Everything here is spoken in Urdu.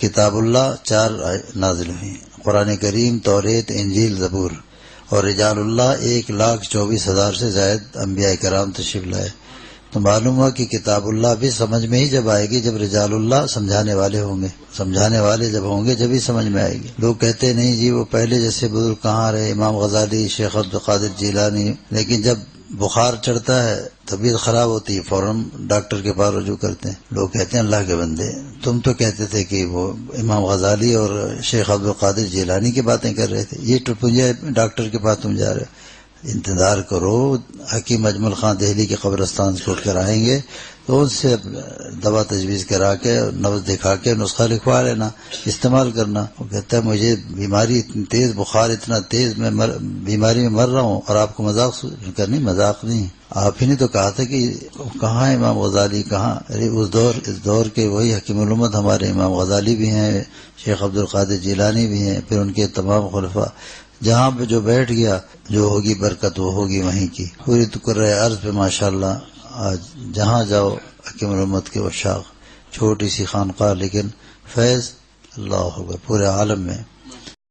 کتاب اللہ 4 نازل ہوئی، قرآن کریم، توریت، انجیل، زبور، اور رجال اللہ 1,24,000 سے زائد انبیاء کرام تشریف لائے۔ تو معلوم ہوا کہ کتاب اللہ بھی سمجھ میں ہی جب آئے گی جب رجال اللہ سمجھانے والے ہوں گے، سمجھانے والے جب ہوں گے جب ہی سمجھ میں آئے گی۔ لوگ کہتے نہیں جی وہ پہلے جیسے بزرگ کہاں رہے، امام غزالی، شیخ عبدالقادر جیلانی، لیکن جب بخار چڑھتا ہے، طبیعت خراب ہوتی ہے، فوراً ڈاکٹر کے پاس رجوع کرتے ہیں۔ لوگ کہتے ہیں اللہ کے بندے، تم تو کہتے تھے کہ وہ امام غزالی اور شیخ عبدالقادر جیلانی کی باتیں کر رہے تھے، یہ ٹپنجے ڈاکٹر کے پاس تم جا رہے ہو۔ انتظار کرو، حکیم اجمل خان دہلی کے قبرستان سے اٹھ کر آئیں گے تو ان سے دوا تجویز کرا کے نبض دکھا کے نسخہ لکھوا لینا، استعمال کرنا۔ وہ کہتا ہے مجھے بیماری اتنی تیز، بخار اتنا تیز، میں بیماری میں مر رہا ہوں اور آپ کو مذاق کرنی؟ مذاق نہیں، آپ ہی نے تو کہا تھا کہ کہاں امام غزالی کہاں؟ ارے اس دور کے وہی حکیم الامت ہمارے امام غزالی بھی ہیں، شیخ عبدالقادر جیلانی بھی ہیں، پھر ان کے تمام خلفاء۔ جہاں پہ جو بیٹھ گیا جو ہوگی برکت وہ ہوگی وہیں کی۔ پوری تکرہ عرض پہ ماشاءاللہ آج جہاں جاؤ حکیم الامت کے وشاق، چھوٹی سی خانقاہ لیکن فیض اللہ ہوگا پورے عالم میں۔